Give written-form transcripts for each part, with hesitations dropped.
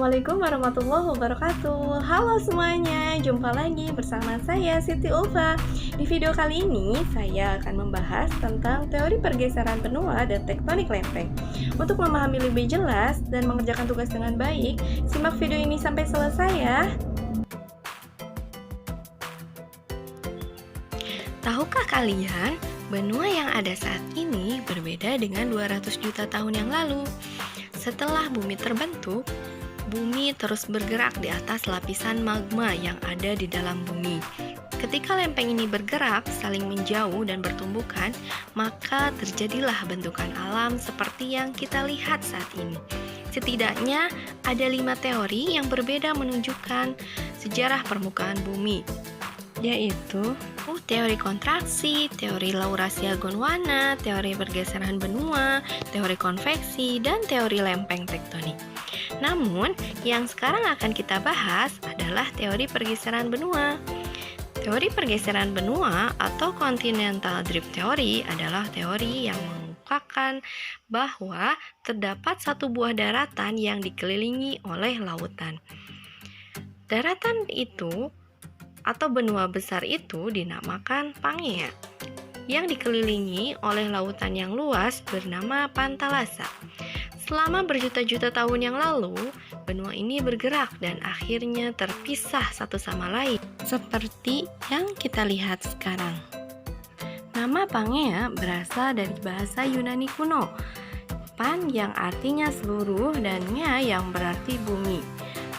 Assalamualaikum warahmatullahi wabarakatuh. Halo semuanya, jumpa lagi bersama saya Siti Ulfa. Di video kali ini saya akan membahas tentang teori pergeseran benua dan tektonik lempeng. Untuk memahami lebih jelas dan mengerjakan tugas dengan baik, simak video ini sampai selesai ya. Tahukah kalian, benua yang ada saat ini berbeda dengan 200 juta tahun yang lalu? Setelah bumi terbentuk, bumi terus bergerak di atas lapisan magma yang ada di dalam bumi. Ketika lempeng ini bergerak, saling menjauh dan bertumbukan, maka terjadilah bentukan alam seperti yang kita lihat saat ini. Setidaknya ada 5 teori yang berbeda menunjukkan sejarah permukaan bumi, yaitu teori kontraksi, teori Laurasia-Gondwana, teori pergeseran benua, teori konveksi, dan teori lempeng tektonik. Namun, yang sekarang akan kita bahas adalah teori pergeseran benua. Teori pergeseran benua atau continental drift theory adalah teori yang mengungkapkan bahwa terdapat satu buah daratan yang dikelilingi oleh lautan. Daratan itu atau benua besar itu dinamakan Pangea, yang dikelilingi oleh lautan yang luas bernama Pantalasa. Selama berjuta-juta tahun yang lalu, benua ini bergerak dan akhirnya terpisah satu sama lain, seperti yang kita lihat sekarang. Nama Pangea berasal dari bahasa Yunani kuno, Pan yang artinya seluruh dan Ngea yang berarti bumi.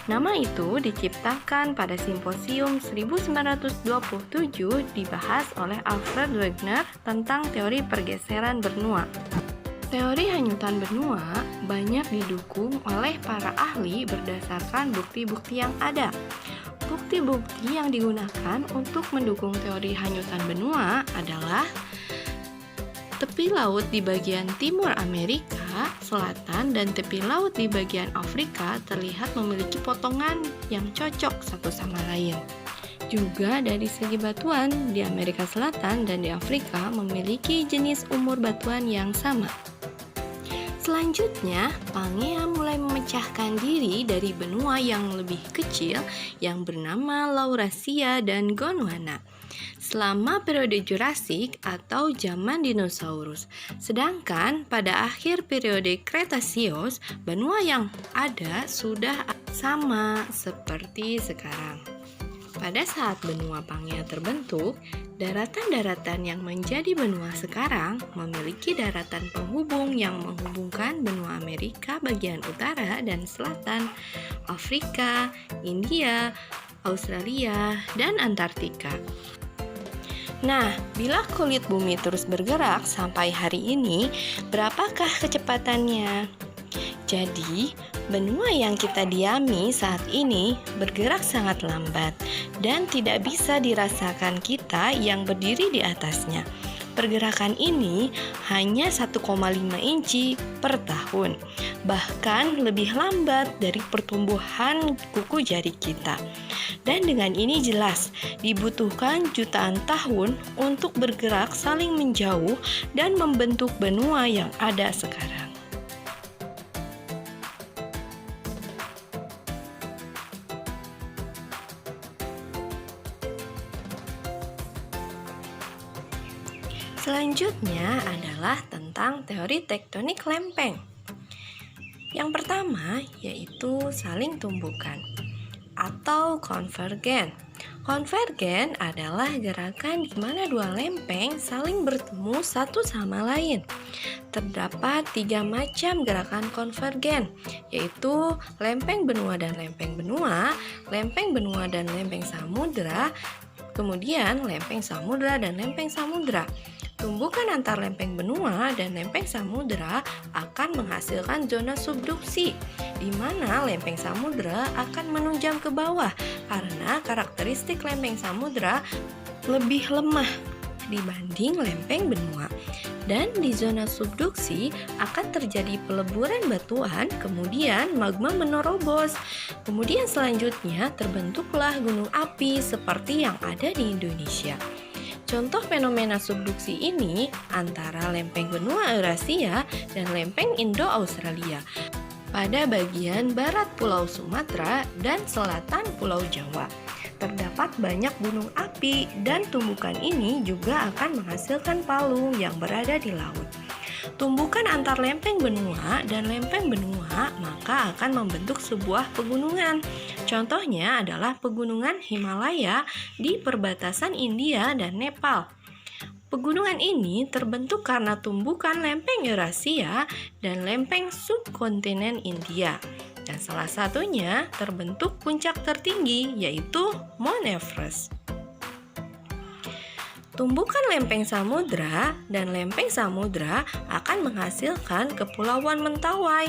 Nama itu diciptakan pada simposium 1927 dibahas oleh Alfred Wegener tentang teori pergeseran benua. Teori hanyutan benua banyak didukung oleh para ahli berdasarkan bukti-bukti yang ada. Bukti-bukti yang digunakan untuk mendukung teori hanyutan benua adalah tepi laut di bagian timur Amerika Selatan dan tepi laut di bagian Afrika terlihat memiliki potongan yang cocok satu sama lain. Juga dari segi batuan di Amerika Selatan dan di Afrika memiliki jenis umur batuan yang sama. Selanjutnya, Pangea mulai memecahkan diri dari benua yang lebih kecil yang bernama Laurasia dan Gondwana selama periode Jurassik atau zaman dinosaurus. Sedangkan pada akhir periode Kretasius, benua yang ada sudah sama seperti sekarang. Pada saat benua Pangea terbentuk, daratan-daratan yang menjadi benua sekarang memiliki daratan penghubung yang menghubungkan benua Amerika bagian utara dan selatan, Afrika, India, Australia, dan Antartika. Nah, bila kulit bumi terus bergerak sampai hari ini, berapakah kecepatannya? Jadi, benua yang kita diami saat ini bergerak sangat lambat dan tidak bisa dirasakan kita yang berdiri di atasnya. Pergerakan ini hanya 1,5 inci per tahun, bahkan lebih lambat dari pertumbuhan kuku jari kita. Dan dengan ini jelas dibutuhkan jutaan tahun untuk bergerak saling menjauh dan membentuk benua yang ada sekarang. Selanjutnya adalah tentang teori tektonik lempeng. Yang pertama yaitu saling tumbukan atau konvergen. Konvergen adalah gerakan di mana dua lempeng saling bertemu satu sama lain. Terdapat 3 macam gerakan konvergen, yaitu lempeng benua dan lempeng benua, lempeng benua dan lempeng samudra, kemudian lempeng samudra dan lempeng samudra. Tumbukan antar lempeng benua dan lempeng samudra akan menghasilkan zona subduksi, di mana lempeng samudra akan menunjam ke bawah karena karakteristik lempeng samudra lebih lemah dibanding lempeng benua. Dan di zona subduksi akan terjadi peleburan batuan, kemudian magma menerobos. Kemudian selanjutnya terbentuklah gunung api seperti yang ada di Indonesia. Contoh fenomena subduksi ini antara lempeng benua Eurasia dan lempeng Indo-Australia. Pada bagian barat Pulau Sumatera dan selatan Pulau Jawa, terdapat banyak gunung api dan tumbukan ini juga akan menghasilkan palung yang berada di laut. Tumbukan antar lempeng benua dan lempeng benua maka akan membentuk sebuah pegunungan. Contohnya adalah pegunungan Himalaya di perbatasan India dan Nepal. Pegunungan ini terbentuk karena tumbukan lempeng Eurasia dan lempeng subkontinen India. Dan salah satunya terbentuk puncak tertinggi yaitu Mount Everest. Tumbukan lempeng samudra dan lempeng samudra akan menghasilkan Kepulauan Mentawai,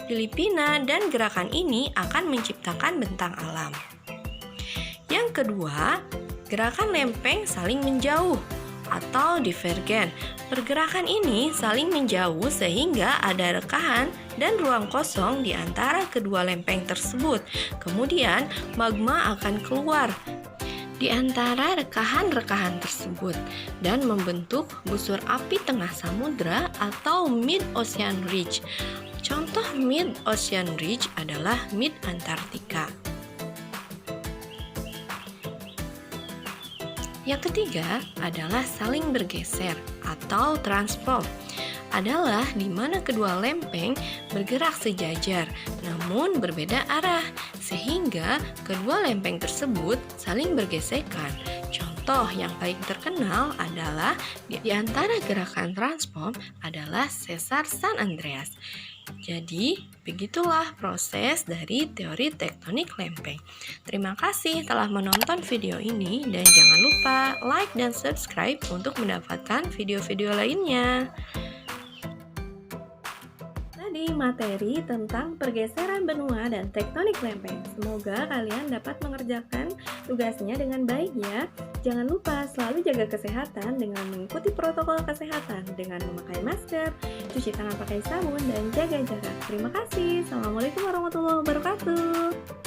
Filipina, dan gerakan ini akan menciptakan bentang alam. Yang kedua, gerakan lempeng saling menjauh atau divergen. Pergerakan ini saling menjauh sehingga ada rekahan dan ruang kosong di antara kedua lempeng tersebut. Kemudian magma akan keluar di antara rekahan-rekahan tersebut dan membentuk busur api tengah samudra atau mid-ocean ridge. Contoh mid-ocean ridge adalah Mid-Antartika. Yang ketiga adalah saling bergeser atau transform. Adalah di mana kedua lempeng bergerak sejajar namun berbeda arah sehingga kedua lempeng tersebut saling bergesekan. Contoh yang paling terkenal adalah di antara gerakan transform adalah Sesar San Andreas. Jadi, begitulah proses dari teori tektonik lempeng. Terima kasih telah menonton video ini dan jangan lupa like dan subscribe untuk mendapatkan video-video lainnya. Tadi materi tentang pergeseran benua dan tektonik lempeng. Semoga kalian dapat mengerjakan tugasnya dengan baik ya. Jangan lupa selalu jaga kesehatan dengan mengikuti protokol kesehatan dengan memakai masker, cuci tangan pakai sabun, dan jaga jarak. Terima kasih. Assalamualaikum warahmatullahi wabarakatuh.